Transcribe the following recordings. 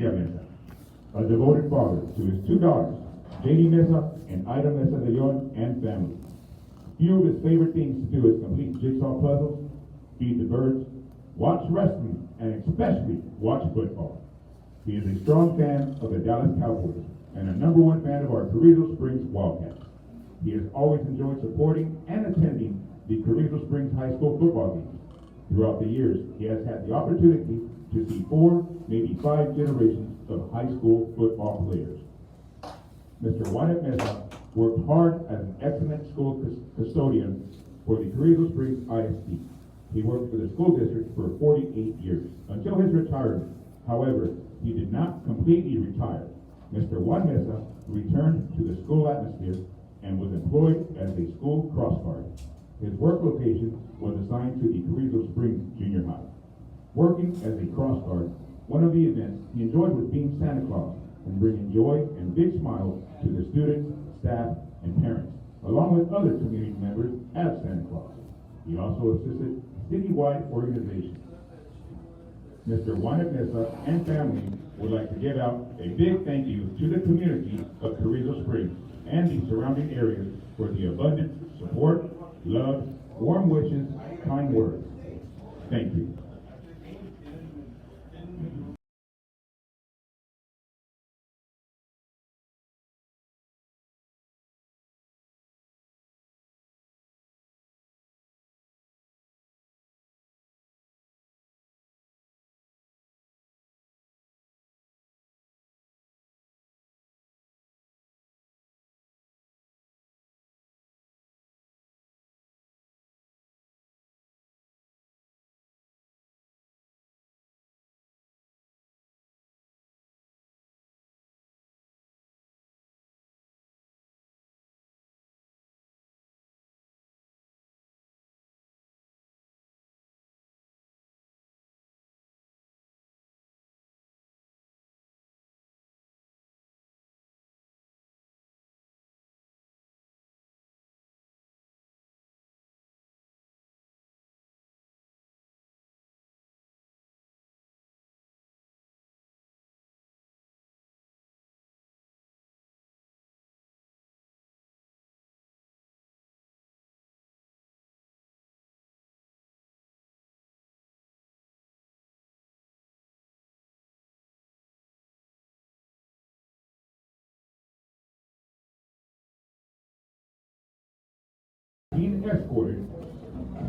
Alicia Mesa, a devoted father to his two daughters, JD Mesa and Ida Mesa de Leon, and family. Few of his favorite things to do is complete jigsaw puzzles, feed the birds, watch wrestling, and especially watch football. He is a strong fan of the Dallas Cowboys and a #1 fan of our Carrizo Springs Wildcats. He has always enjoyed supporting and attending the Carrizo Springs High School football games. Throughout the years, he has had the opportunity to see 4, maybe 5 generations of high school football players. Mr. Wyatt Mesa worked hard as an excellent school custodian for the Carrizo Springs ISD. He worked for the school district for 48 years, until his retirement. However, he did not completely retire. Mr. Juan Mesa returned to the school atmosphere and was employed as a school crossguard. His work location was assigned to the Carrizo Springs Junior High. Working as a crossguard, one of the events he enjoyed was being Santa Claus and bringing joy and big smiles to the students, staff, and parents, along with other community members as Santa Claus. He also assisted citywide organizations. Mr. Wyatt Mesa and family would like to give out a big thank you to the community of Carrizo Springs and the surrounding areas for the abundant support, love, warm wishes, kind words. Thank you. Being escorted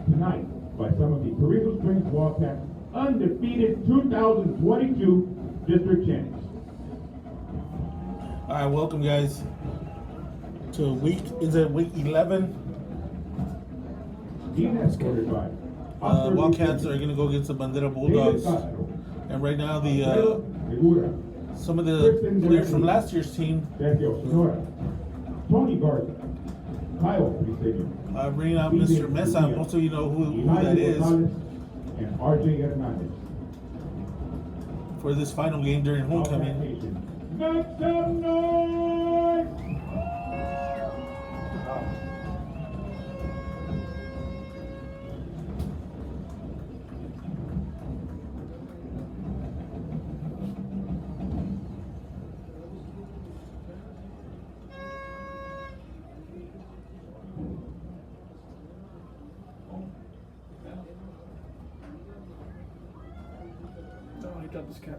tonight by some of the Carrizo Springs Wildcats undefeated 2022 district champs. All right, welcome guys to week 11? Being escorted by Wildcats are gonna go against the Bandera Bulldogs, and right now the some of the players from last year's team Tony Garza, Kyle bringing out Mr. Mesa. Most of you know who that is, and RJ Hernandez for this final game during homecoming. Make some noise! Oh, he dropped his cap.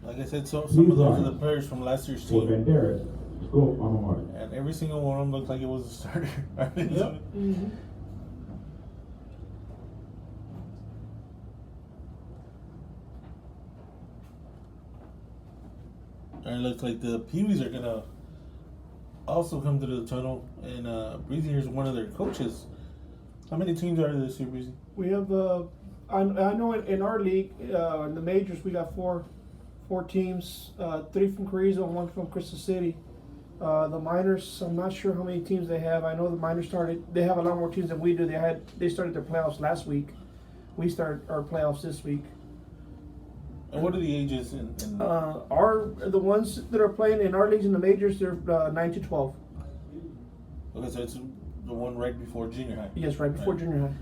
Like I said, so some of those are the players from last year's For team, Bandera's school alma mater. and every single one of them looked like it was a starter. Mm-hmm. And it looks like the Pee-wees are gonna also come to the tunnel, and Breezy here's one of their coaches. How many teams are there this year, Breezy? We have, I know in our league, in the majors, we got four teams, 3 from Carrizo and 1 from Crystal City. The minors, I'm not sure how many teams they have. I know the minors they have a lot more teams than we do. They started their playoffs last week. We start our playoffs this week. And what are the ages in The ones that are playing in our leagues in the majors, they're 9 to 12. Okay, so it's the one right before junior high. Yes, right before junior high.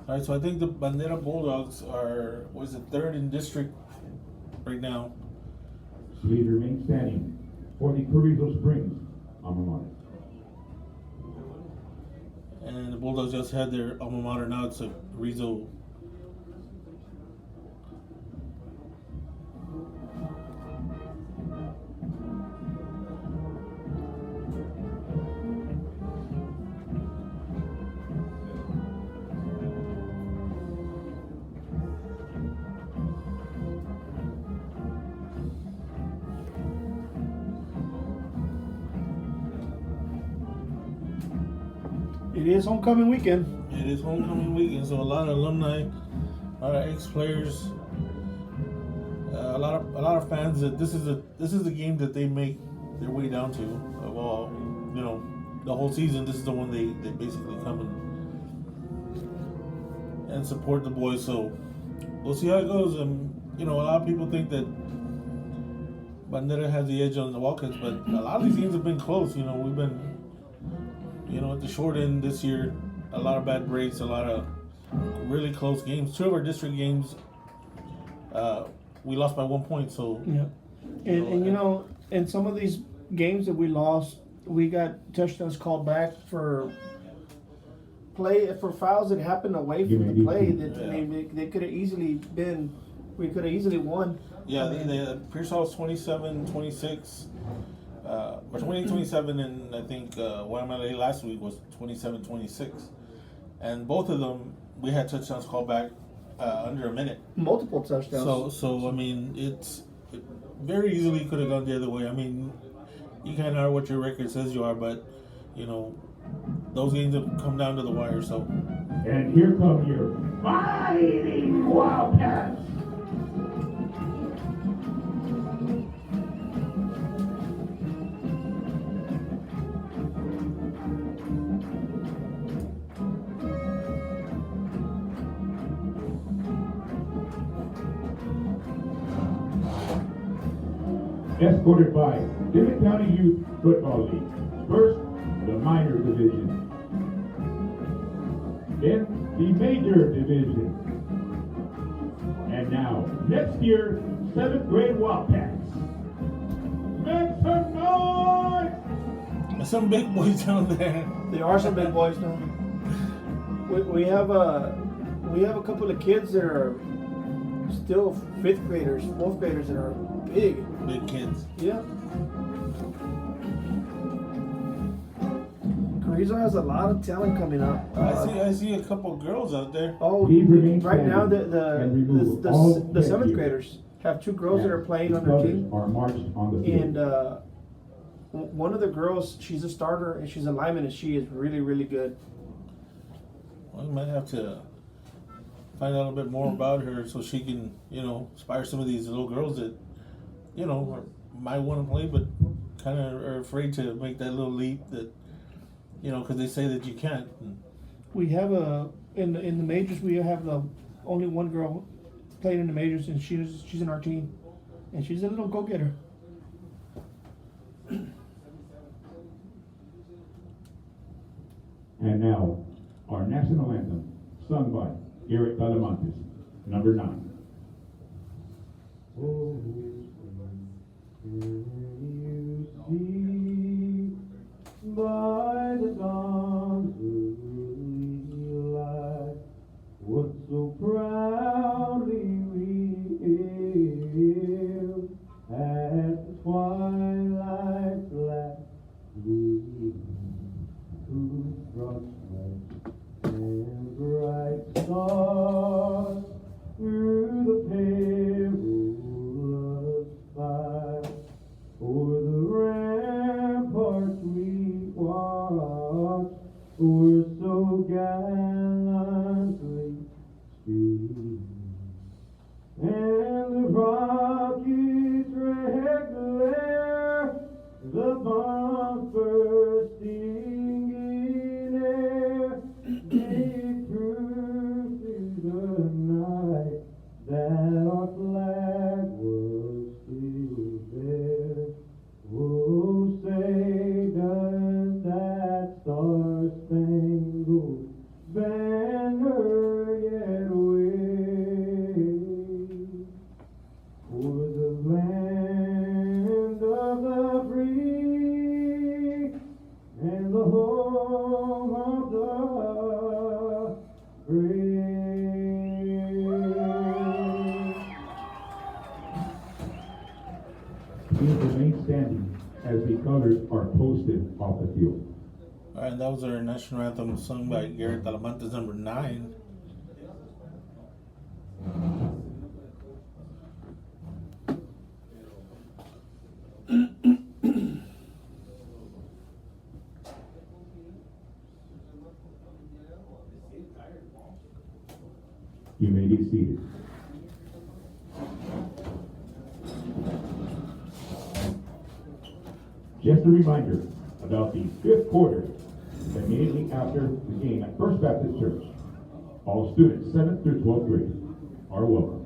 All right, so I think the Bandera Bulldogs are third in district right now. Please remain standing for the Carrizo Springs alma mater. And the Bulldogs just had their alma mater. Now it's a Carrizo. It is homecoming weekend. It is homecoming weekend, so a lot of alumni, a lot of ex-players, a lot of fans. That this is the game that they make their way down to. Of all, the whole season. This is the one they basically come and support the boys. So we'll see how it goes. A lot of people think that Bandera has the edge on the Wildcats, but a lot of these games have been close. We've been. At the short end this year, a lot of bad breaks, a lot of really close games. 2 of our district games, we lost by 1 point. So yeah, and in some of these games that we lost, we got touchdowns called back for fouls that happened away from the play. That they could have easily been. We could have easily won. Yeah, Pearsall was 27-26. Or 20-27, and I think Guatemala last week was 27-26. And both of them, we had touchdowns called back under a minute. Multiple touchdowns. So I mean, it very easily could have gone the other way. I mean, you kind of are what your record says you are, but, those games have come down to the wire, so. And here come your fighting Wildcats. Escorted by Dimmitt County Youth Football League. First, the minor division. Then, the major division. And now, next year, 7th grade Wildcats. Make some noise! There's some big boys down there. There are some big boys now. We have a couple of kids that are still 5th graders, 4th graders that are big kids. Yeah. Carrizo has a lot of talent coming up. I see a couple girls out there. Oh, right now the 7th graders have 2 girls that are playing on their team. Are marched on the field. And one of the girls, she's a starter and she's a lineman, and she is really, really good. Well, we might have to find out a little bit more about her so she can, inspire some of these little girls that, might want to play, but kind of are afraid to make that little leap that, because they say that you can't. We have in the majors, we have only one girl playing in the majors, and she's in our team, and she's a little go-getter. And now, our national anthem, sung by Eric Talamantes, number 9. Oh, you see by the dawn's early light what so proudly we hailed at the twilight's last gleaming through frostlight and bright stars through the perilous fight. colors are posted off the field. All right, that was our national anthem sung by Garrett Talamantes, number 9. You may be seated. Just a reminder about the fifth quarter, immediately after the game at First Baptist Church. All students 7th through 12th grade are welcome.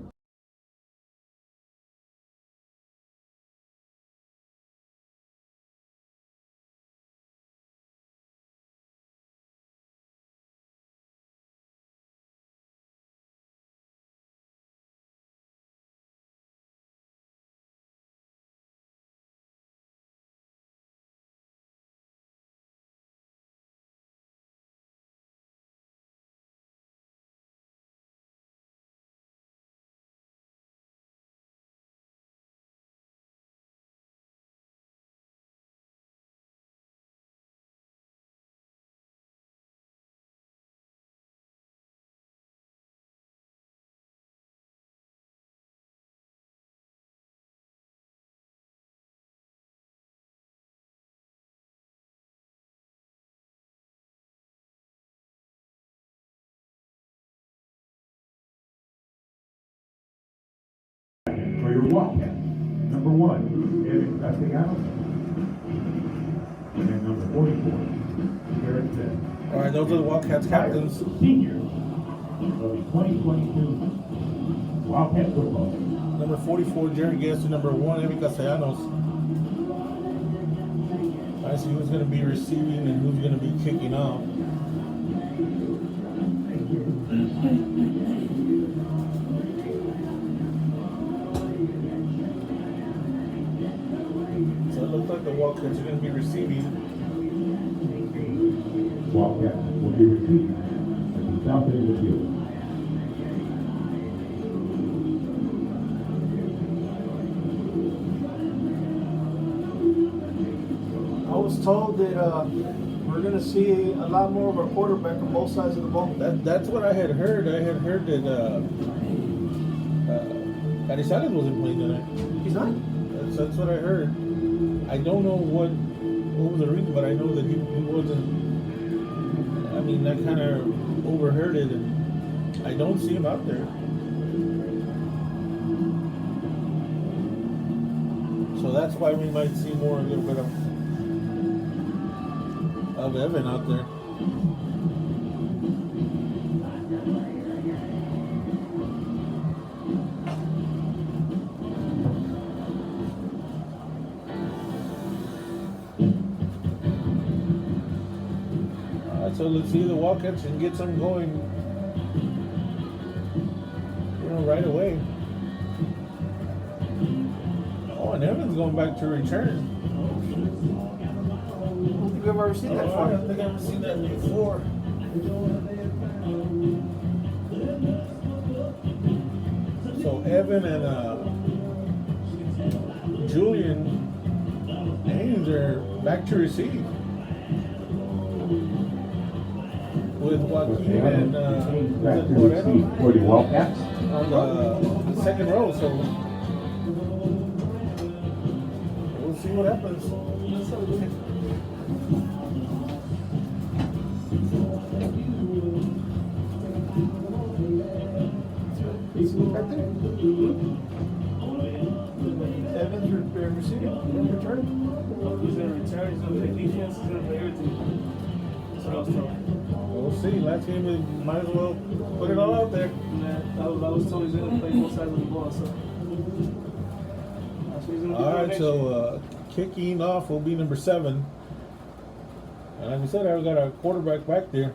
For your Wildcats, number 1, Evan Castellanos, and number 44, Garrett Smith. All right, those are the Wildcats captains. Seniors of the 2022 Wildcat football team. Number 44, Jerry Guest, number 1, Evan Castellanos. I see who's going to be receiving and who's going to be kicking off. So it looks like the Wildcats are going to be receiving. Wildcats will be receiving at the south end of the field. I was told that we're going to see a lot more of our quarterback on both sides of the ball. That's what I had heard. I had heard that Carrizo wasn't playing tonight. He's not? That's what I heard. I don't know what was the reason, but I know that he wasn't. I mean, I kind of overheard it, and I don't see him out there. So that's why we might see more, a little bit of Evan out there. So let's see the Wildcats and get some going, right away. Oh, and Evan's going back to return. I don't think I've ever seen that I before. don't think I've ever seen that before. So Evan and Julian Haynes are back to receive. With Joaquin and back to receive for the Wildcats. on the second row, so we'll see what happens. Right there. Evans receiving, returning. He's going to return, he's going to play defense, he's going to play everything. That's what I was told. We'll see. Last game, we might as well put it all out there. I was told he's going to play both sides of the ball, so. That's what he's going to do. All right, so kicking off will be number 7. And like we said, I've got our quarterback back there.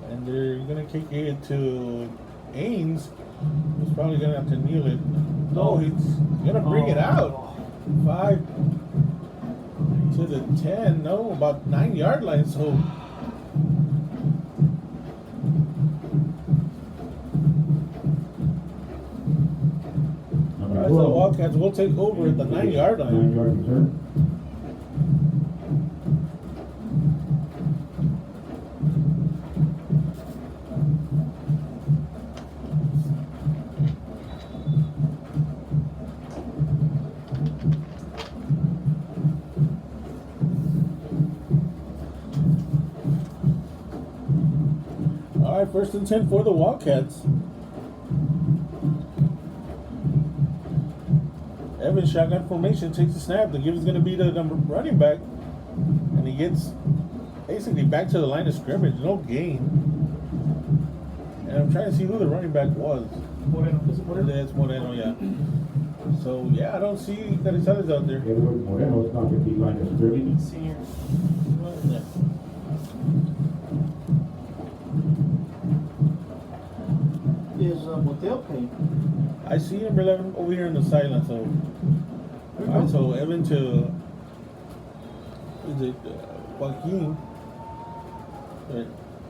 And they're going to kick it to Ains. He's probably going to have to kneel it. No, he's going to bring it out. 5 to the 10. No, about 9-yard line. So Number Alright, so the Wildcats will take over at the 9-yard line. 9-yard return. Alright, 1st and 10 for the Wildcats. Evans shotgun formation, takes the snap. The give is going to be the number running back. And he gets basically back to the line of scrimmage. No gain. And I'm trying to see who the running back was. Moreno. Is it Moreno? It's Moreno, yeah. So, yeah, I don't see Carrizo's out there. Edward Moreno's not at the line of scrimmage. Senior. Yeah. Is Motel playing? I see number 11 over here in the sideline. So, alright, so Evan to is it Joaquin?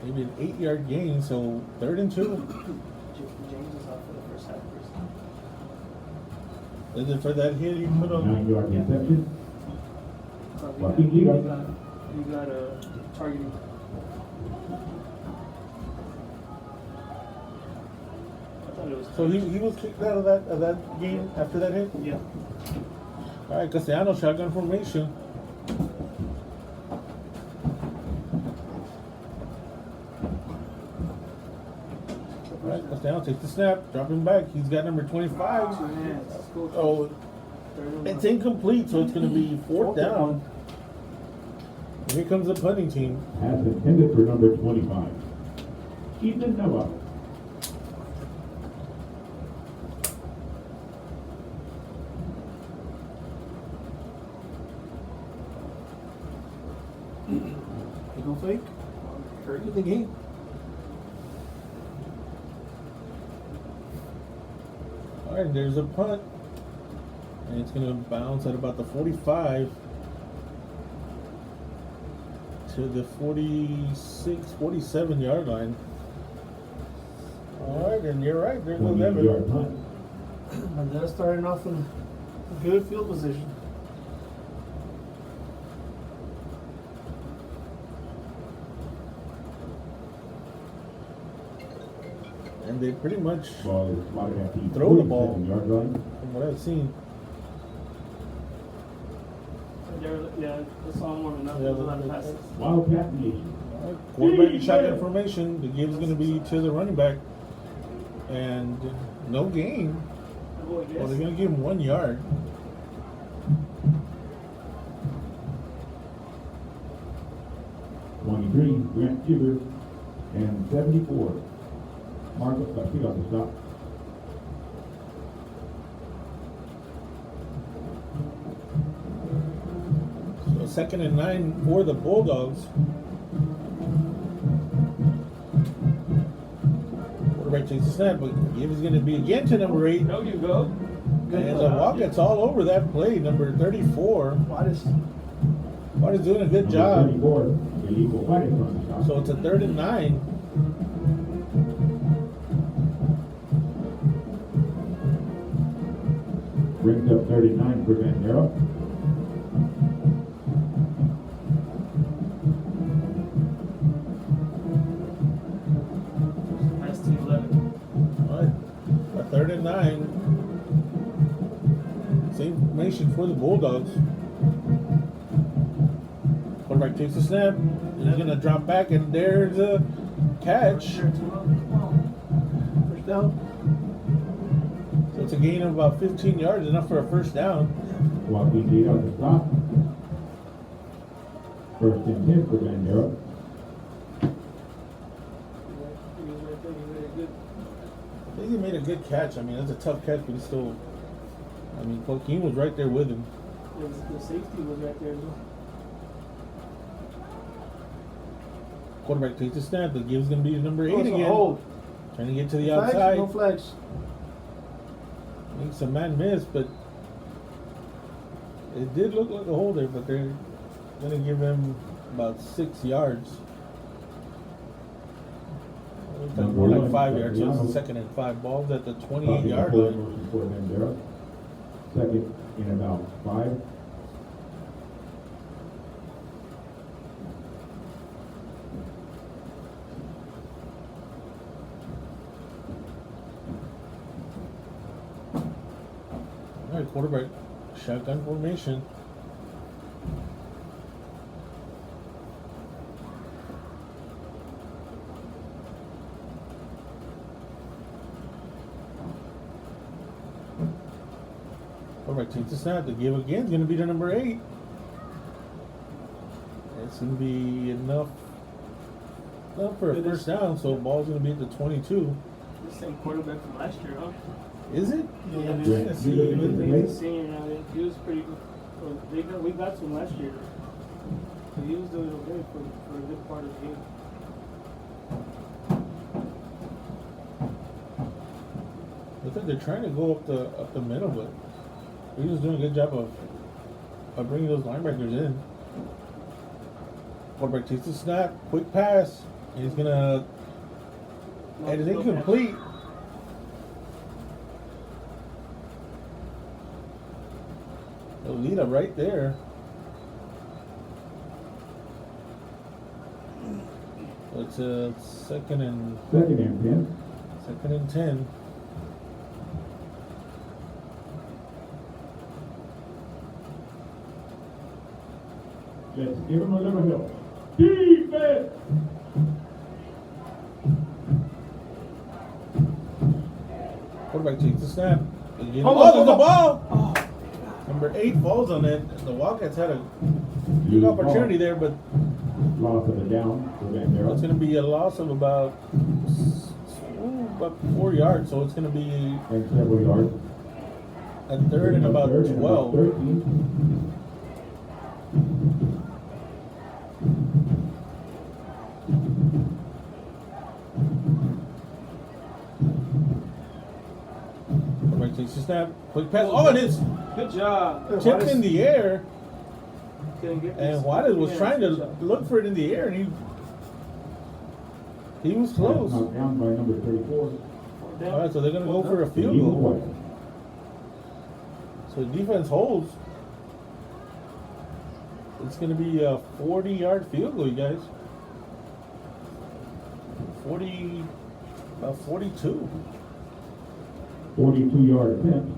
Maybe an 8-yard gain. So 3rd and 2. James is out for the first half. Is it for that hit he put on? 9-yard Yeah. reception. Joaquin You Liga. got targeting. I thought it was. So he was kicked out of that game after that hit. Yeah. All right, Castellano shotgun formation. All right, Castellano takes the snap, dropping back. He's got number 25. 2 hands. Coach. Oh, Third and it's one. incomplete, so it's going to be 4th down. Here comes the punting team. Pass intended for number 25. Ethan Navarro. You go fake? Hurt you the game? All right, there's a punt. And it's going to bounce at about the 45 to the 46, 47 yard line. All right, and you're right. There's 20-yard 11. punt. And they're starting off in a good field position. And they pretty much, Ball is spotted at the Throw the ball. 47-yard line. from what I've seen, Yeah, that's all I'm warming up. Yeah, There's a lot of but- passes. Wildcat Nation. all right, quarterback and shotgun formation. The give is going to be to the running back. And no gain. Well, they're going to give him 1 yard. Grant Cuber, and 74, Marcos Castillo to stop. So 2nd and 9 for the Bulldogs. Quarterback takes the snap, but give is going to be again to number 8. No, you go. And the Wildcats all over that play, number 34. Watt is doing a good Number job. 34, Felipe Juarez on the stop. So it's a 3rd and 9. Brings up 39 for Bandera. Nice to 11. All right. A 3rd and 9. Same formation for the Bulldogs. Quarterback takes the snap. He's going to drop back, and there's a catch. First down. So it's a gain of about 15 yards, enough for a first down. Joaquin Liga to stop. 1st and 10 for Bandera. I think he made a good catch. I mean, that's a tough catch, but he's still. I mean, Joaquin was right there with him. The safety was right there as well. Quarterback takes the snap. The give's going to be number 8 Oh, it's a again. hold. Trying to get to the Flags? outside. No flags. Makes a man miss, but it did look like a hold there, but they're going to give him about 6 yards. Looks like more like 5 yards, so it's a 2nd and 5. Ball's at the 28-yard line. Motion for Bandera. Second in about 5. All right, quarterback, shotgun formation. Quarterback takes the snap. The give again is going to be the number 8. It's going to be enough for a first down, so ball's going to be at the 22. The same quarterback from last year, huh? Is it? Yeah, Yeah. See, He's a senior now. He was pretty good. We got to him last year. So he was doing okay for a good part of the game. Looks like they're trying to go up the middle, but he was doing a good job of bringing those linebackers in. Quarterback takes the snap, quick pass, and he's gonna, and it's incomplete. Lolita right there. So it's a second and 10. 10. Let's give him a little help. Defense! Quarterback takes the snap. Again. Oh, Oh, there's the oh, ball! Oh, Number 8 falls on it. The Wildcats had a big opportunity there, but Loss of the down for Bandera. it's going to be a loss of about 4 yards. So it's going to be And several yards. a third and about Third and 12. 13. Quarterback takes the snap. Quick pass. Oh, and it's Good job. tipped in the air. Couldn't get And this. Juarez was Yeah, trying good to job. look for it in the air, and he was close. Knocked down by number 34. All right, so they're going to go for a field goal. So defense holds. It's going to be a 40-yard field goal, you guys. 42. 42-yard attempt.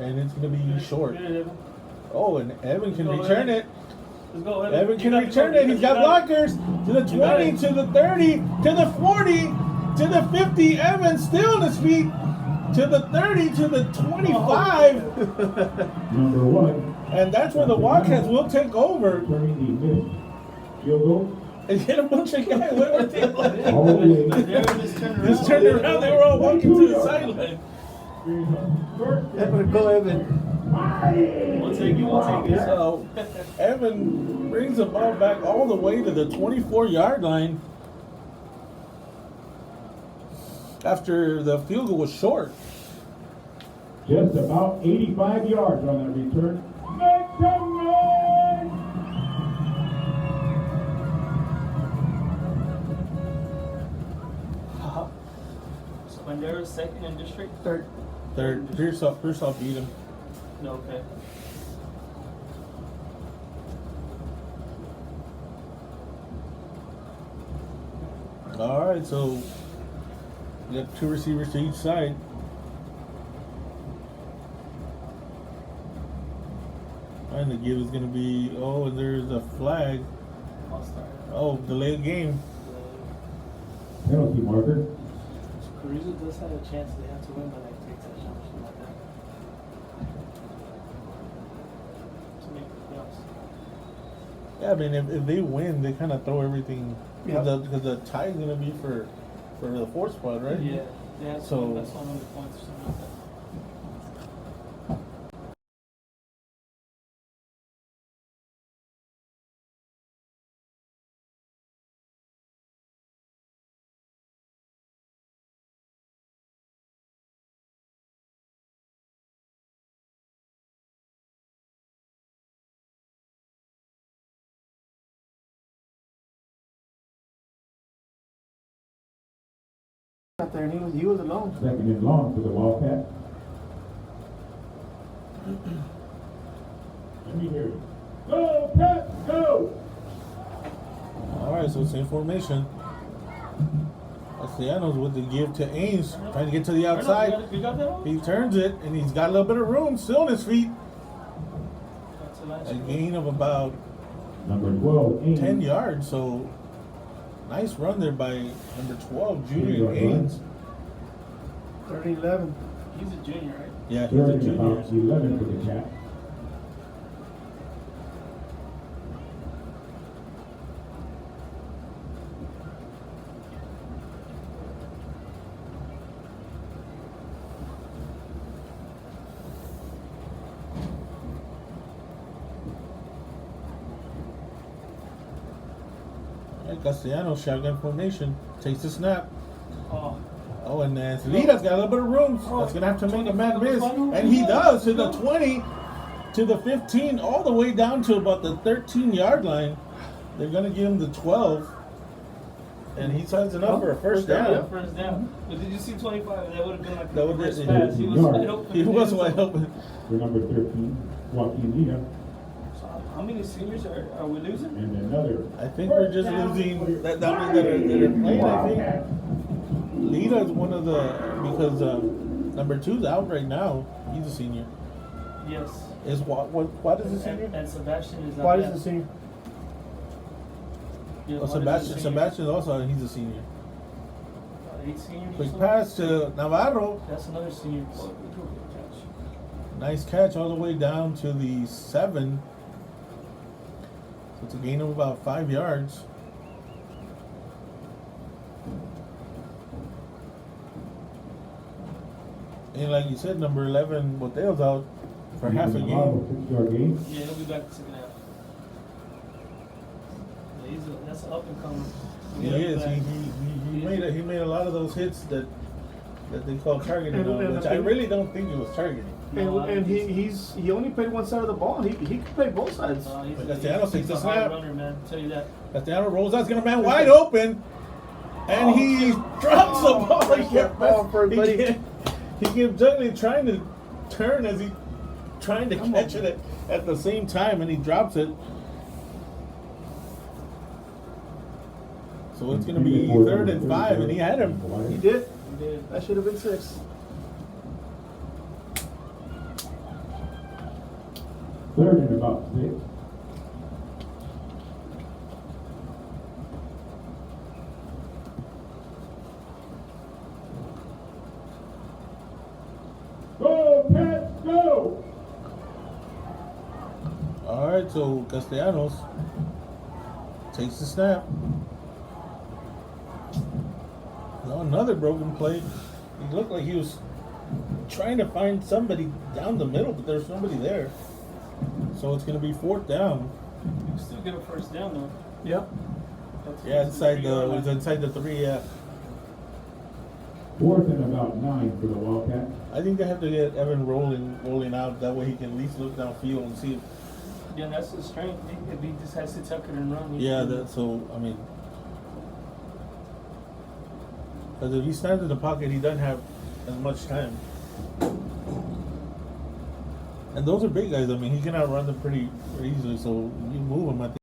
And it's going to be short. Good, Evan. Oh, and Evan can Go, return Evan. it. Let's go, Evan. Evan You can got the return ball. it. He's got You got it. blockers to the You got 20, it. to the 30, to the 40, to the 50. Evan still on his feet. To the 30, to the 25. Number 1. And that's where the Wildcats will take over Returning the missed field goal. and hit a bunch of guys. What were they like? All the way. Bandera just turned around. Just turned around. They were all walking to the sideline. Evan, go Evan. We'll take it. We'll take it. So Evan brings the ball back all the way to the 24-yard line after the field goal was short. Just about 85 yards on that return. Make some noise! So Bandera's second in district? Third. Third, Pearsall beat him. No, okay. All right, so we got 2 receivers to each side. And the give is going to be, oh, and there's a flag. Oh, delay of game. Penalty marker. Carrizo does have a chance they have to win by like 3 touchdowns or something like that. To make the playoffs. Yeah, I mean, if they win, they kind of throw everything. Yeah. Because the tie is going to be for the 4th spot, right? Yeah. Yeah, So- so that's 100 points or something like that. out there, and he was alone. Second and long for the Wildcats. Let me hear you. Go, Cats, go! All right, so same formation. Castellanos with the give to Ames, trying to get to the outside. You got that one? He turns it, and he's got a little bit of room still on his feet. That's a nice A one. gain of about Number 12, Ames. 10 yards, so nice run there by number 12, Junior Good Ames. run. 30-11. He's a junior, right? Yeah, he's Third a and junior. about 11 for the Cats. Castellanos shotgun formation, takes the snap. Oh, Oh, and then Salida's got a little bit of room. That's gonna have to make a man miss, and he does to the 20, to the 15, all the way down to about the 13-yard line. They're gonna give him the 12, and he signs it up for a first down. first down. But did you see 25? That would have been like That the would first have pass. He was been- wide open. He was wide open. For number 13, Joaquin Lita. So how many seniors are we losing? And another. I think we're just losing that many that are playing. I think Lita is one of the, because number 2's out right now. He's a senior. Yes. Is what is a senior? And Sebastian is not Why yet. does the senior? Yeah, Oh, Juan is a Sebastian. senior. Sebastian's also, he's a senior. 8 seniors. or Quick something? pass to Navarro. That's another senior. Nice catch all the way down to the 7. So it's a gain of about 5 yards. And like you said, number 11, Boteo's out for half a game. 6-yard gain. Yeah, he'll be back the second half. Yeah, that's an up and coming. He is. He made a lot of those hits that they call targeting, which I really don't think it was targeting. And he only played one side of the ball. He could play both sides. He's Castellanos takes the a hard snap. runner, man. I'll tell you that. Castellanos rolls out, he's gonna man wide open, and he drops the ball. Nice ball for his buddy. He kept juggling, trying to turn as he trying to catch it at the same time, and he drops it. So it's gonna be 3rd and 5, and he had him. He did. He did. That should have been 6. Third and about 6. Go, Cats, go! All right, so Castellanos takes the snap. No, another broken play. He looked like he was trying to find somebody down the middle, but there's nobody there. So it's going to be 4th down. You can still get a first down though. Yep. Yeah, inside the 3. Yeah, 4th and about 9 for the Wildcats. I think they have to get Evan rolling out. That way he can at least look downfield and see. Yeah, that's his strength. If he just has to tuck it and run. Yeah, so I mean, because if he stands in the pocket, he doesn't have as much time. And those are big guys. I mean, he can outrun them pretty easily. So you move him, I think.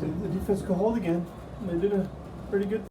So the defense could hold again. They did a pretty good